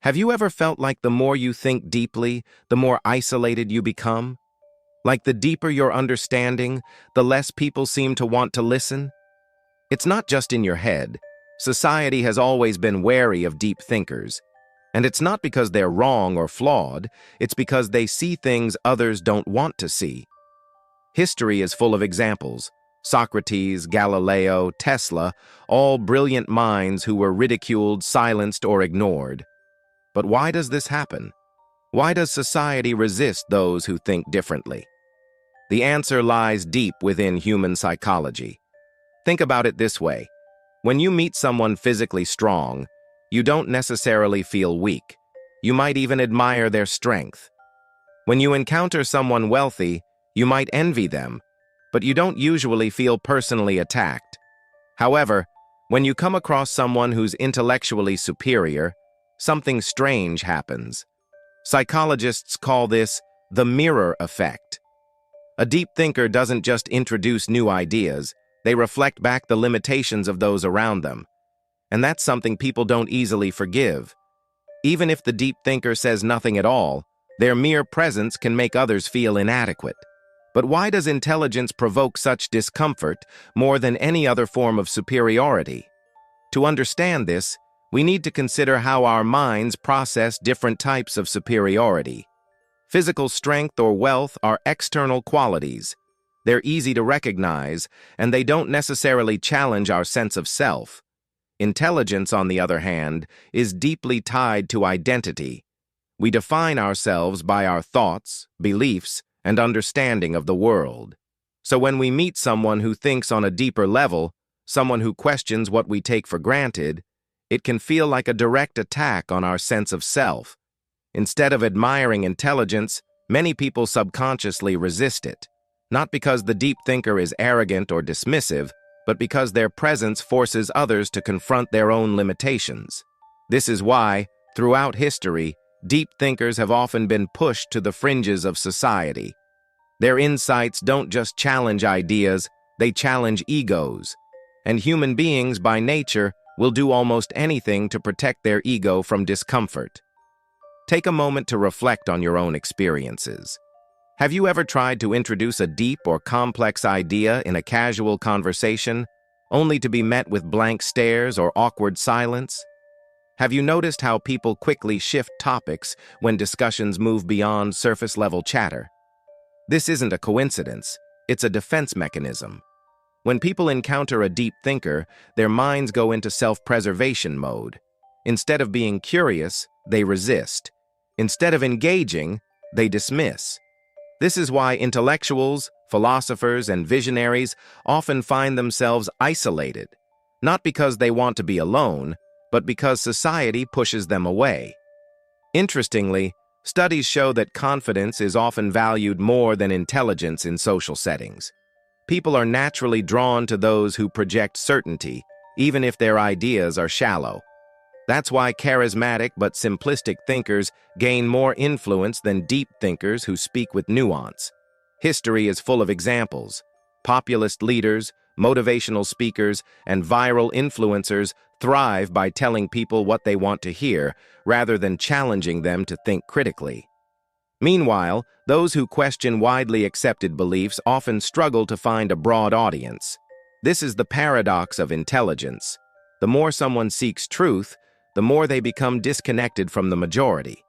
Have you ever felt like the more you think deeply, the more isolated you become? Like the deeper your understanding, the less people seem to want to listen? It's not just in your head. Society has always been wary of deep thinkers. And it's not because they're wrong or flawed, it's because they see things others don't want to see. History is full of examples. Socrates, Galileo, Tesla, all brilliant minds who were ridiculed, silenced, or ignored. But why does this happen? Why does society resist those who think differently? The answer lies deep within human psychology. Think about it this way. When you meet someone physically strong, you don't necessarily feel weak. You might even admire their strength. When you encounter someone wealthy, you might envy them, but you don't usually feel personally attacked. However, when you come across someone who's intellectually superior, something strange happens. Psychologists call this the mirror effect. A deep thinker doesn't just introduce new ideas, they reflect back the limitations of those around them. And that's something people don't easily forgive. Even if the deep thinker says nothing at all, their mere presence can make others feel inadequate. But why does intelligence provoke such discomfort more than any other form of superiority? To understand this, we need to consider how our minds process different types of superiority. Physical strength or wealth are external qualities. They're easy to recognize, and they don't necessarily challenge our sense of self. Intelligence, on the other hand, is deeply tied to identity. We define ourselves by our thoughts, beliefs, and understanding of the world. So when we meet someone who thinks on a deeper level, someone who questions what we take for granted, it can feel like a direct attack on our sense of self. Instead of admiring intelligence, many people subconsciously resist it, not because the deep thinker is arrogant or dismissive, but because their presence forces others to confront their own limitations. This is why, throughout history, deep thinkers have often been pushed to the fringes of society. Their insights don't just challenge ideas, they challenge egos. And human beings, by nature, will do almost anything to protect their ego from discomfort. Take a moment to reflect on your own experiences. Have you ever tried to introduce a deep or complex idea in a casual conversation, only to be met with blank stares or awkward silence? Have you noticed how people quickly shift topics when discussions move beyond surface-level chatter? This isn't a coincidence, it's a defense mechanism. When people encounter a deep thinker, their minds go into self-preservation mode. Instead of being curious, they resist. Instead of engaging, they dismiss. This is why intellectuals, philosophers, and visionaries often find themselves isolated, not because they want to be alone, but because society pushes them away. Interestingly, studies show that confidence is often valued more than intelligence in social settings. People are naturally drawn to those who project certainty, even if their ideas are shallow. That's why charismatic but simplistic thinkers gain more influence than deep thinkers who speak with nuance. History is full of examples. Populist leaders, motivational speakers, and viral influencers thrive by telling people what they want to hear, rather than challenging them to think critically. Meanwhile, those who question widely accepted beliefs often struggle to find a broad audience. This is the paradox of intelligence. The more someone seeks truth, the more they become disconnected from the majority.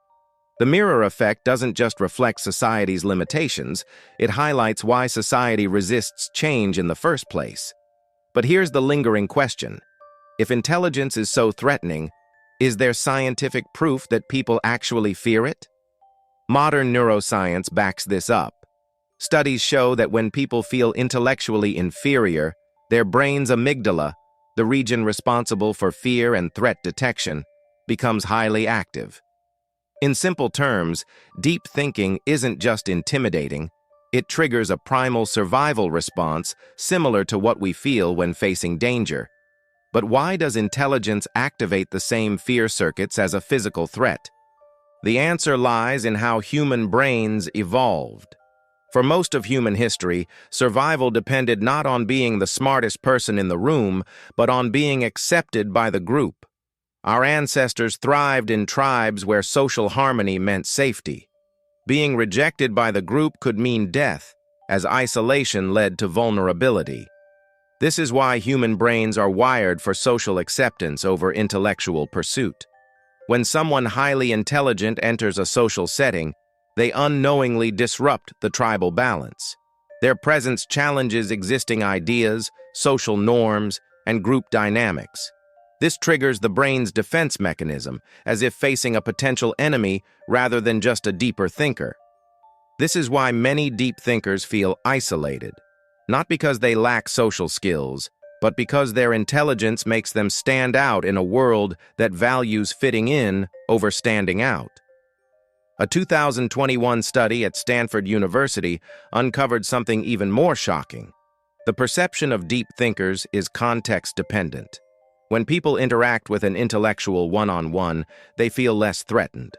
The mirror effect doesn't just reflect society's limitations, it highlights why society resists change in the first place. But here's the lingering question. If intelligence is so threatening, is there scientific proof that people actually fear it? Modern neuroscience backs this up. Studies show that when people feel intellectually inferior, their brain's amygdala, the region responsible for fear and threat detection, becomes highly active. In simple terms, deep thinking isn't just intimidating, it triggers a primal survival response similar to what we feel when facing danger. But why does intelligence activate the same fear circuits as a physical threat? The answer lies in how human brains evolved. For most of human history, survival depended not on being the smartest person in the room, but on being accepted by the group. Our ancestors thrived in tribes where social harmony meant safety. Being rejected by the group could mean death, as isolation led to vulnerability. This is why human brains are wired for social acceptance over intellectual pursuit. When someone highly intelligent enters a social setting, they unknowingly disrupt the tribal balance. Their presence challenges existing ideas, social norms, and group dynamics. This triggers the brain's defense mechanism, as if facing a potential enemy rather than just a deeper thinker. This is why many deep thinkers feel isolated, not because they lack social skills, but because their intelligence makes them stand out in a world that values fitting in over standing out. A 2021 study at Stanford University uncovered something even more shocking. The perception of deep thinkers is context-dependent. When people interact with an intellectual one-on-one, they feel less threatened.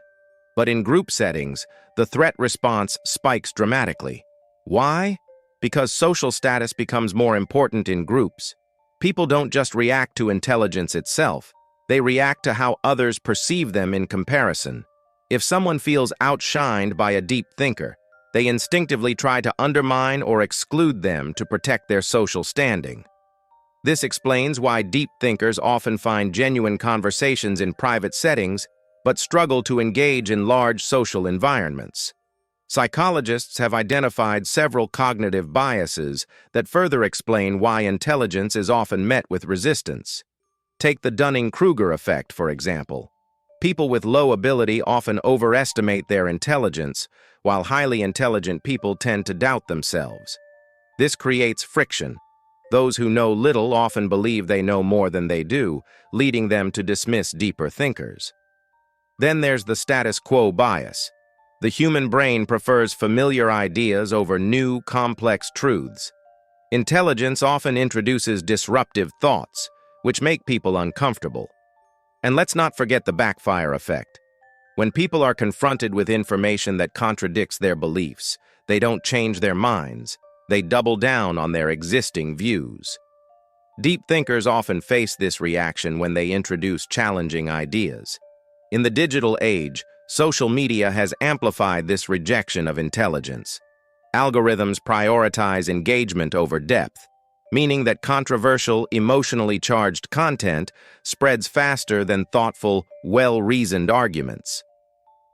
But in group settings, the threat response spikes dramatically. Why? Because social status becomes more important in groups. People don't just react to intelligence itself, they react to how others perceive them in comparison. If someone feels outshined by a deep thinker, they instinctively try to undermine or exclude them to protect their social standing. This explains why deep thinkers often find genuine conversations in private settings, but struggle to engage in large social environments. Psychologists have identified several cognitive biases that further explain why intelligence is often met with resistance. Take the Dunning-Kruger effect, for example. People with low ability often overestimate their intelligence, while highly intelligent people tend to doubt themselves. This creates friction. Those who know little often believe they know more than they do, leading them to dismiss deeper thinkers. Then there's the status quo bias. The human brain prefers familiar ideas over new, complex truths. Intelligence often introduces disruptive thoughts, which make people uncomfortable. And let's not forget the backfire effect. When people are confronted with information that contradicts their beliefs, they don't change their minds. They double down on their existing views. Deep thinkers often face this reaction when they introduce challenging ideas. In the digital age, social media has amplified this rejection of intelligence. Algorithms prioritize engagement over depth, meaning that controversial, emotionally charged content spreads faster than thoughtful, well-reasoned arguments.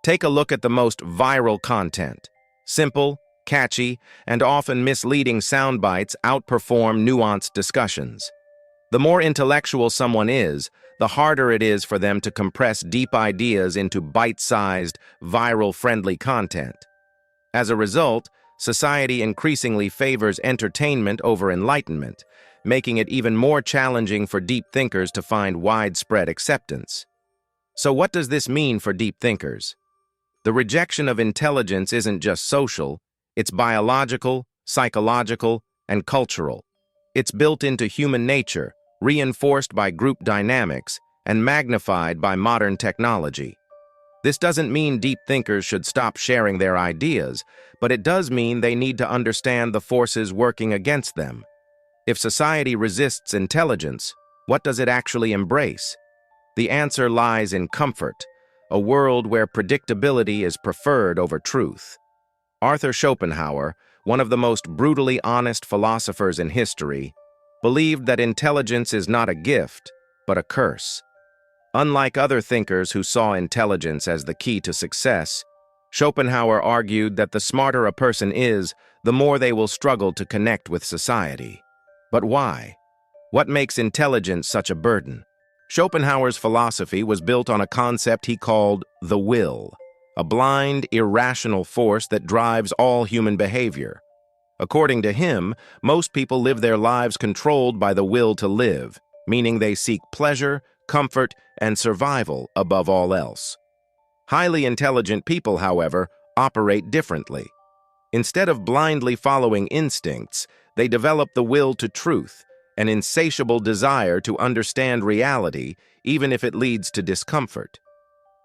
Take a look at the most viral content. Simple, catchy, and often misleading sound bites outperform nuanced discussions. The more intellectual someone is, the harder it is for them to compress deep ideas into bite-sized, viral-friendly content. As a result, society increasingly favors entertainment over enlightenment, making it even more challenging for deep thinkers to find widespread acceptance. So what does this mean for deep thinkers? The rejection of intelligence isn't just social, it's biological, psychological, and cultural. It's built into human nature, reinforced by group dynamics, and magnified by modern technology. This doesn't mean deep thinkers should stop sharing their ideas, but it does mean they need to understand the forces working against them. If society resists intelligence, what does it actually embrace? The answer lies in comfort, a world where predictability is preferred over truth. Arthur Schopenhauer, one of the most brutally honest philosophers in history, believed that intelligence is not a gift, but a curse. Unlike other thinkers who saw intelligence as the key to success, Schopenhauer argued that the smarter a person is, the more they will struggle to connect with society. But why? What makes intelligence such a burden? Schopenhauer's philosophy was built on a concept he called the will, a blind, irrational force that drives all human behavior. According to him, most people live their lives controlled by the will to live, meaning they seek pleasure, comfort, and survival above all else. Highly intelligent people, however, operate differently. Instead of blindly following instincts, they develop the will to truth, an insatiable desire to understand reality, even if it leads to discomfort.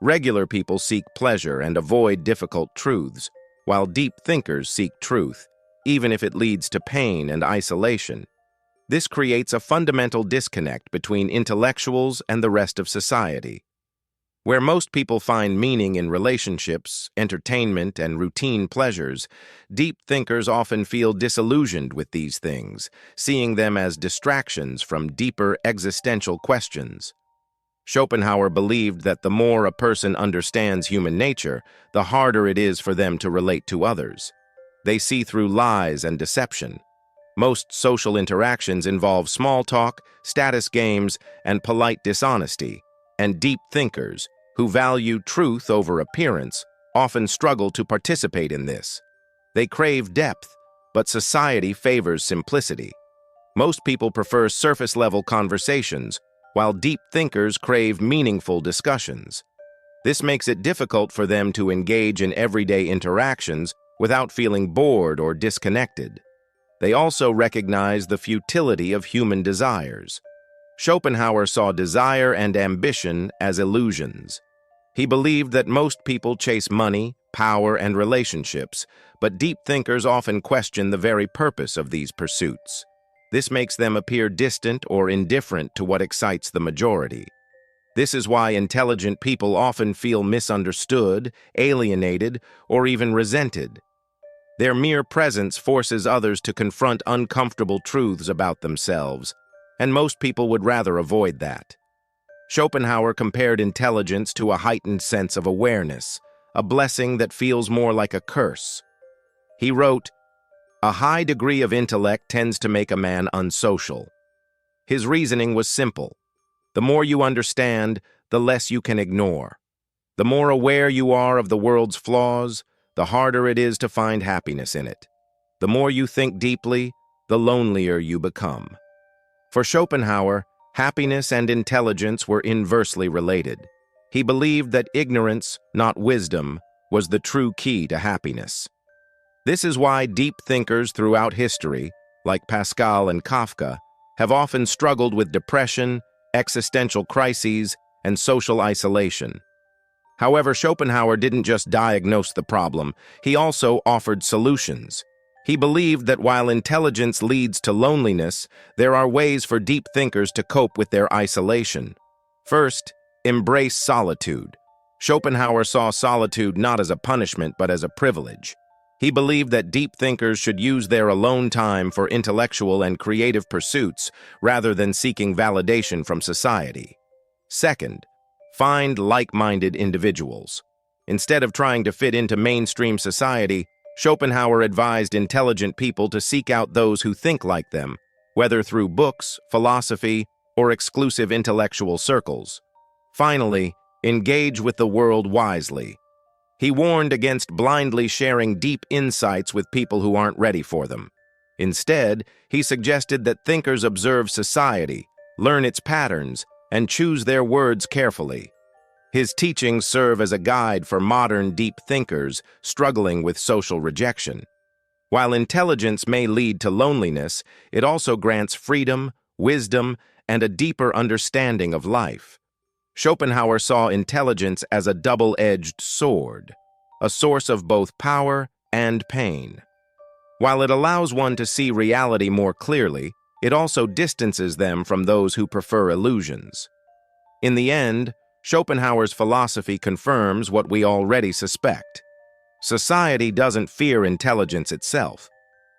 Regular people seek pleasure and avoid difficult truths, while deep thinkers seek truth, even if it leads to pain and isolation. This creates a fundamental disconnect between intellectuals and the rest of society. Where most people find meaning in relationships, entertainment, and routine pleasures, deep thinkers often feel disillusioned with these things, seeing them as distractions from deeper existential questions. Schopenhauer believed that the more a person understands human nature, the harder it is for them to relate to others. They see through lies and deception. Most social interactions involve small talk, status games, and polite dishonesty, and deep thinkers, who value truth over appearance, often struggle to participate in this. They crave depth, but society favors simplicity. Most people prefer surface-level conversations, while deep thinkers crave meaningful discussions. This makes it difficult for them to engage in everyday interactions without feeling bored or disconnected. They also recognize the futility of human desires. Schopenhauer saw desire and ambition as illusions. He believed that most people chase money, power, and relationships, but deep thinkers often question the very purpose of these pursuits. This makes them appear distant or indifferent to what excites the majority. This is why intelligent people often feel misunderstood, alienated, or even resented. Their mere presence forces others to confront uncomfortable truths about themselves, and most people would rather avoid that. Schopenhauer compared intelligence to a heightened sense of awareness, a blessing that feels more like a curse. He wrote, "A high degree of intellect tends to make a man unsocial." His reasoning was simple. The more you understand, the less you can ignore. The more aware you are of the world's flaws, the harder it is to find happiness in it. The more you think deeply, the lonelier you become. For Schopenhauer, happiness and intelligence were inversely related. He believed that ignorance, not wisdom, was the true key to happiness. This is why deep thinkers throughout history, like Pascal and Kafka, have often struggled with depression, existential crises, and social isolation. However, Schopenhauer didn't just diagnose the problem, he also offered solutions. He believed that while intelligence leads to loneliness, there are ways for deep thinkers to cope with their isolation. First, embrace solitude. Schopenhauer saw solitude not as a punishment but as a privilege. He believed that deep thinkers should use their alone time for intellectual and creative pursuits rather than seeking validation from society. Second, find like-minded individuals. Instead of trying to fit into mainstream society, Schopenhauer advised intelligent people to seek out those who think like them, whether through books, philosophy, or exclusive intellectual circles. Finally, engage with the world wisely. He warned against blindly sharing deep insights with people who aren't ready for them. Instead, he suggested that thinkers observe society, learn its patterns, and choose their words carefully. His teachings serve as a guide for modern deep thinkers struggling with social rejection. While intelligence may lead to loneliness, it also grants freedom, wisdom, and a deeper understanding of life. Schopenhauer saw intelligence as a double-edged sword, a source of both power and pain. While it allows one to see reality more clearly, it also distances them from those who prefer illusions. In the end, Schopenhauer's philosophy confirms what we already suspect. Society doesn't fear intelligence itself.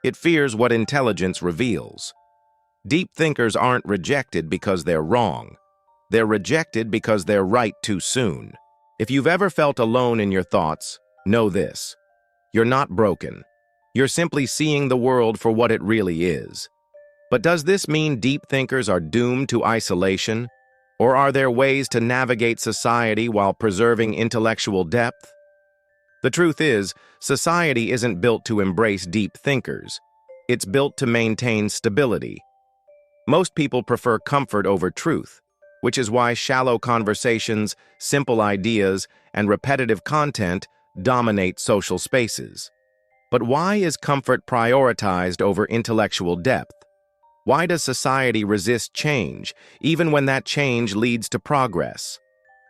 It fears what intelligence reveals. Deep thinkers aren't rejected because they're wrong. They're rejected because they're right too soon. If you've ever felt alone in your thoughts, know this. You're not broken. You're simply seeing the world for what it really is. But does this mean deep thinkers are doomed to isolation? Or are there ways to navigate society while preserving intellectual depth? The truth is, society isn't built to embrace deep thinkers. It's built to maintain stability. Most people prefer comfort over truth, which is why shallow conversations, simple ideas, and repetitive content dominate social spaces. But why is comfort prioritized over intellectual depth? Why does society resist change, even when that change leads to progress?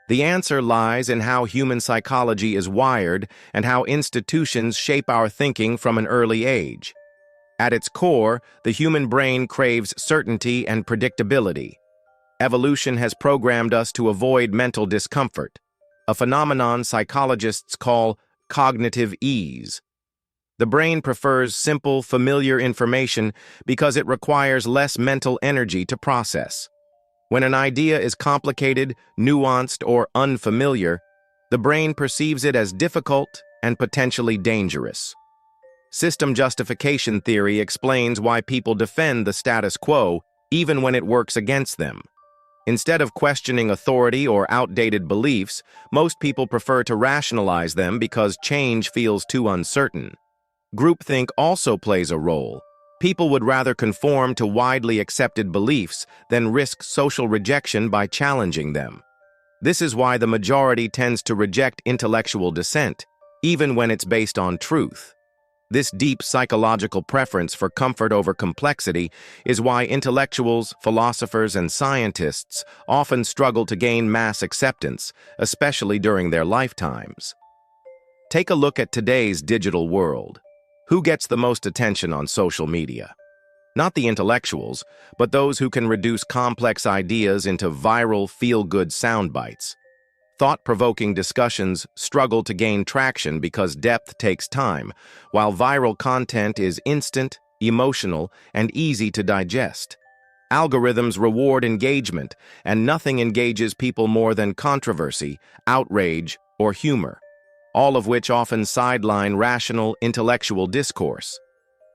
The answer lies in how human psychology is wired and how institutions shape our thinking from an early age. At its core, the human brain craves certainty and predictability. Evolution has programmed us to avoid mental discomfort, a phenomenon psychologists call cognitive ease. The brain prefers simple, familiar information because it requires less mental energy to process. When an idea is complicated, nuanced, or unfamiliar, the brain perceives it as difficult and potentially dangerous. System justification theory explains why people defend the status quo even when it works against them. Instead of questioning authority or outdated beliefs, most people prefer to rationalize them because change feels too uncertain. Groupthink also plays a role. People would rather conform to widely accepted beliefs than risk social rejection by challenging them. This is why the majority tends to reject intellectual dissent, even when it's based on truth. This deep psychological preference for comfort over complexity is why intellectuals, philosophers, and scientists often struggle to gain mass acceptance, especially during their lifetimes. Take a look at today's digital world. Who gets the most attention on social media? Not the intellectuals, but those who can reduce complex ideas into viral, feel-good sound bites. Thought-provoking discussions struggle to gain traction because depth takes time, while viral content is instant, emotional, and easy to digest. Algorithms reward engagement, and nothing engages people more than controversy, outrage, or humor, all of which often sideline rational, intellectual discourse.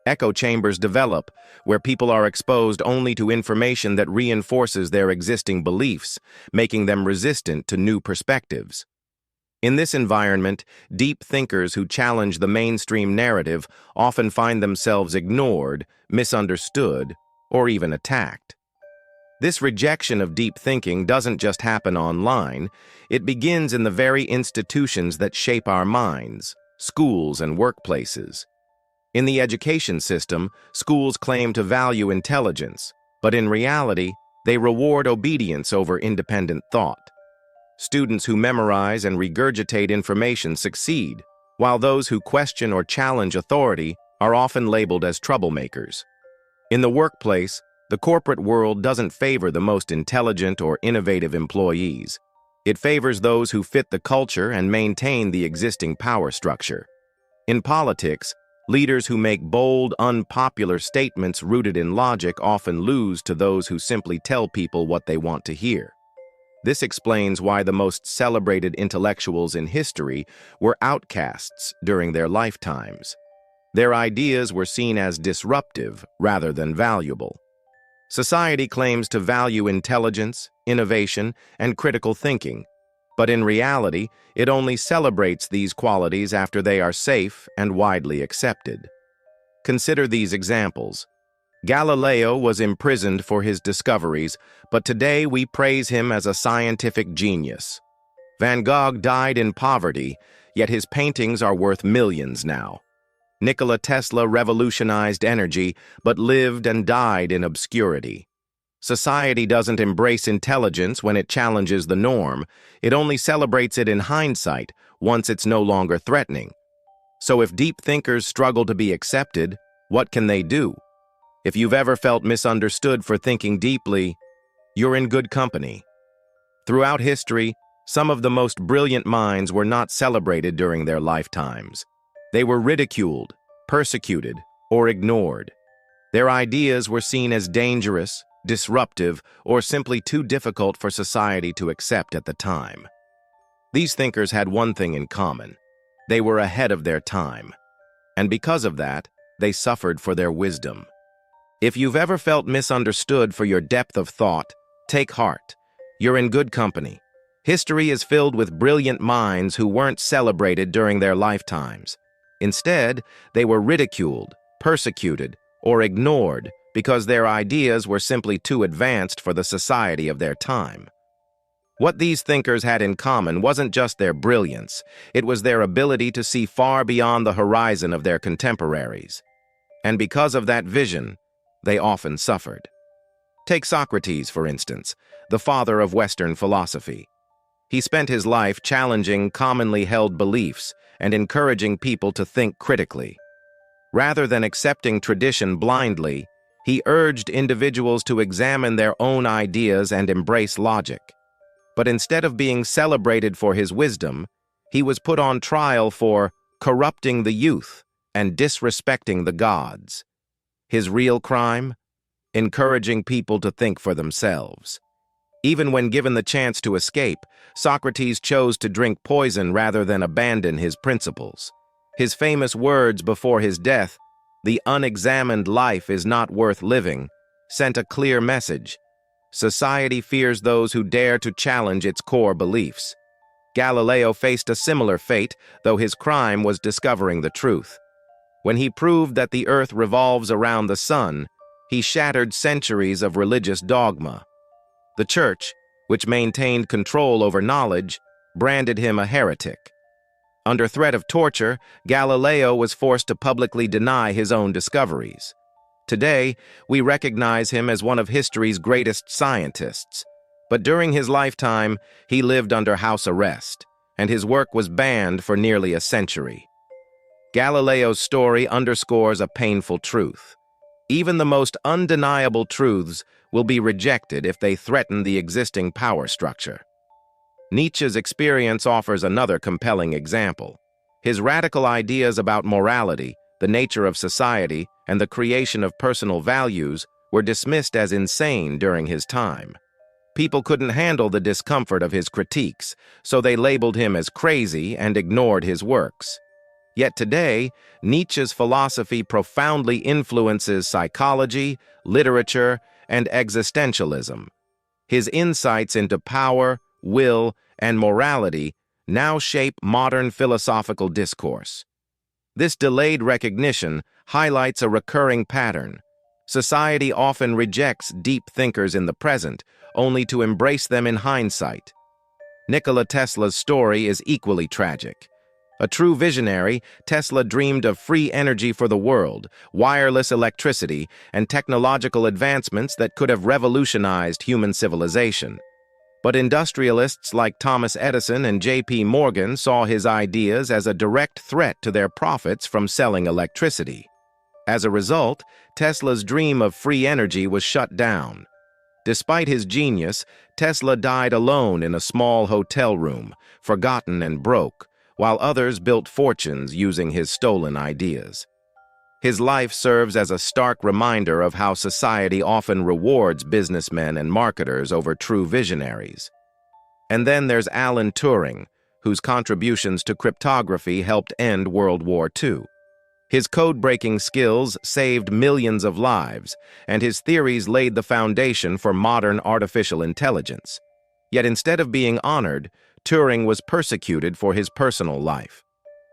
Echo chambers develop, where people are exposed only to information that reinforces their existing beliefs, making them resistant to new perspectives. In this environment, deep thinkers who challenge the mainstream narrative often find themselves ignored, misunderstood, or even attacked. This rejection of deep thinking doesn't just happen online, it begins in the very institutions that shape our minds, schools and workplaces. In the education system, schools claim to value intelligence, but in reality, they reward obedience over independent thought. Students who memorize and regurgitate information succeed, while those who question or challenge authority are often labeled as troublemakers. In the workplace, the corporate world doesn't favor the most intelligent or innovative employees. It favors those who fit the culture and maintain the existing power structure. In politics, leaders who make bold, unpopular statements rooted in logic often lose to those who simply tell people what they want to hear. This explains why the most celebrated intellectuals in history were outcasts during their lifetimes. Their ideas were seen as disruptive rather than valuable. Society claims to value intelligence, innovation, and critical thinking, but in reality, it only celebrates these qualities after they are safe and widely accepted. Consider these examples. Galileo was imprisoned for his discoveries, but today we praise him as a scientific genius. Van Gogh died in poverty, yet his paintings are worth millions now. Nikola Tesla revolutionized energy, but lived and died in obscurity. Society doesn't embrace intelligence when it challenges the norm. It only celebrates it in hindsight, once it's no longer threatening. So if deep thinkers struggle to be accepted, what can they do? If you've ever felt misunderstood for thinking deeply, you're in good company. Throughout history, some of the most brilliant minds were not celebrated during their lifetimes. They were ridiculed, persecuted, or ignored. Their ideas were seen as dangerous, disruptive, or simply too difficult for society to accept at the time. These thinkers had one thing in common. They were ahead of their time. And because of that, they suffered for their wisdom. If you've ever felt misunderstood for your depth of thought, take heart. You're in good company. History is filled with brilliant minds who weren't celebrated during their lifetimes. Instead, they were ridiculed, persecuted, or ignored because their ideas were simply too advanced for the society of their time. What these thinkers had in common wasn't just their brilliance, it was their ability to see far beyond the horizon of their contemporaries. And because of that vision, they often suffered. Take Socrates, for instance, the father of Western philosophy. He spent his life challenging commonly held beliefs and encouraging people to think critically. Rather than accepting tradition blindly, he urged individuals to examine their own ideas and embrace logic. But instead of being celebrated for his wisdom, he was put on trial for corrupting the youth and disrespecting the gods. His real crime? Encouraging people to think for themselves. Even when given the chance to escape, Socrates chose to drink poison rather than abandon his principles. His famous words before his death, "The unexamined life is not worth living," sent a clear message. Society fears those who dare to challenge its core beliefs. Galileo faced a similar fate, though his crime was discovering the truth. When he proved that the earth revolves around the sun, he shattered centuries of religious dogma. The church, which maintained control over knowledge, branded him a heretic. Under threat of torture, Galileo was forced to publicly deny his own discoveries. Today, we recognize him as one of history's greatest scientists. But during his lifetime, he lived under house arrest, and his work was banned for nearly a century. Galileo's story underscores a painful truth. Even the most undeniable truths will be rejected if they threaten the existing power structure. Nietzsche's experience offers another compelling example. His radical ideas about morality, the nature of society, and the creation of personal values were dismissed as insane during his time. People couldn't handle the discomfort of his critiques, so they labeled him as crazy and ignored his works. Yet today, Nietzsche's philosophy profoundly influences psychology, literature, and existentialism. His insights into power, will, and morality now shape modern philosophical discourse. This delayed recognition highlights a recurring pattern. Society often rejects deep thinkers in the present, only to embrace them in hindsight. Nikola Tesla's story is equally tragic. A true visionary, Tesla dreamed of free energy for the world, wireless electricity, and technological advancements that could have revolutionized human civilization. But industrialists like Thomas Edison and J.P. Morgan saw his ideas as a direct threat to their profits from selling electricity. As a result, Tesla's dream of free energy was shut down. Despite his genius, Tesla died alone in a small hotel room, forgotten and broke, while others built fortunes using his stolen ideas. His life serves as a stark reminder of how society often rewards businessmen and marketers over true visionaries. And then there's Alan Turing, whose contributions to cryptography helped end World War II. His code-breaking skills saved millions of lives, and his theories laid the foundation for modern artificial intelligence. Yet instead of being honored, Turing was persecuted for his personal life.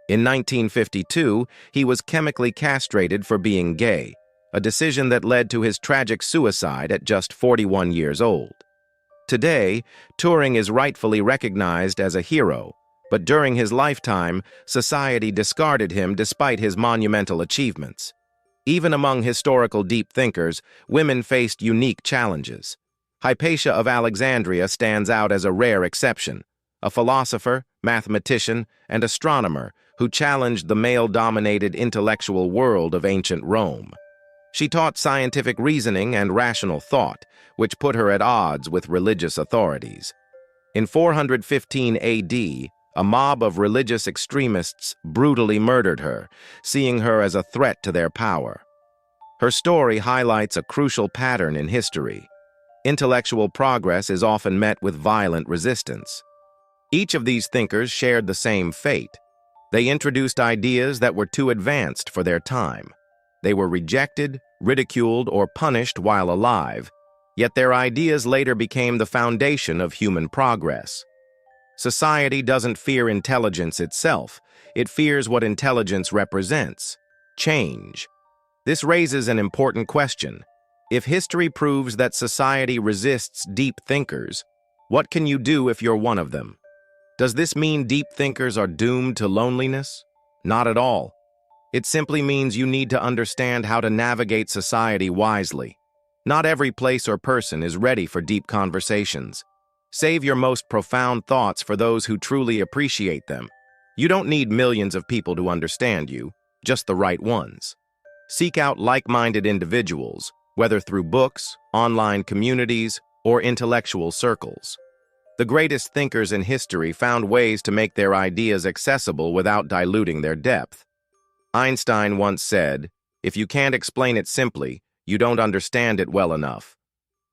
In 1952, he was chemically castrated for being gay, a decision that led to his tragic suicide at just 41 years old. Today, Turing is rightfully recognized as a hero, but during his lifetime, society discarded him despite his monumental achievements. Even among historical deep thinkers, women faced unique challenges. Hypatia of Alexandria stands out as a rare exception, a philosopher, mathematician, and astronomer who challenged the male-dominated intellectual world of ancient Rome. She taught scientific reasoning and rational thought, which put her at odds with religious authorities. In 415 AD, a mob of religious extremists brutally murdered her, seeing her as a threat to their power. Her story highlights a crucial pattern in history. Intellectual progress is often met with violent resistance. Each of these thinkers shared the same fate. They introduced ideas that were too advanced for their time. They were rejected, ridiculed, or punished while alive, yet their ideas later became the foundation of human progress. Society doesn't fear intelligence itself, it fears what intelligence represents: change. This raises an important question. If history proves that society resists deep thinkers, what can you do if you're one of them? Does this mean deep thinkers are doomed to loneliness? Not at all. It simply means you need to understand how to navigate society wisely. Not every place or person is ready for deep conversations. Save your most profound thoughts for those who truly appreciate them. You don't need millions of people to understand you, just the right ones. Seek out like-minded individuals, whether through books, online communities, or intellectual circles. The greatest thinkers in history found ways to make their ideas accessible without diluting their depth. Einstein once said, "If you can't explain it simply, you don't understand it well enough."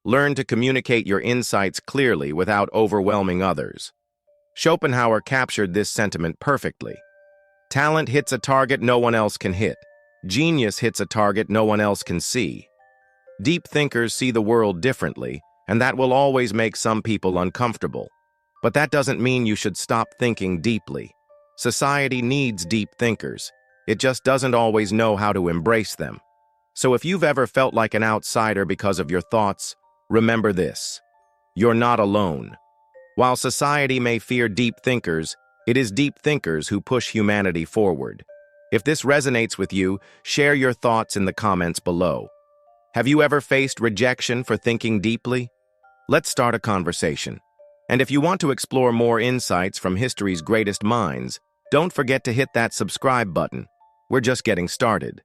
Learn to communicate your insights clearly without overwhelming others. Schopenhauer captured this sentiment perfectly. Talent hits a target no one else can hit. Genius hits a target no one else can see. Deep thinkers see the world differently, and that will always make some people uncomfortable. But that doesn't mean you should stop thinking deeply. Society needs deep thinkers. It just doesn't always know how to embrace them. So if you've ever felt like an outsider because of your thoughts, remember this: you're not alone. While society may fear deep thinkers, it is deep thinkers who push humanity forward. If this resonates with you, share your thoughts in the comments below. Have you ever faced rejection for thinking deeply? Let's start a conversation. And if you want to explore more insights from history's greatest minds, don't forget to hit that subscribe button. We're just getting started.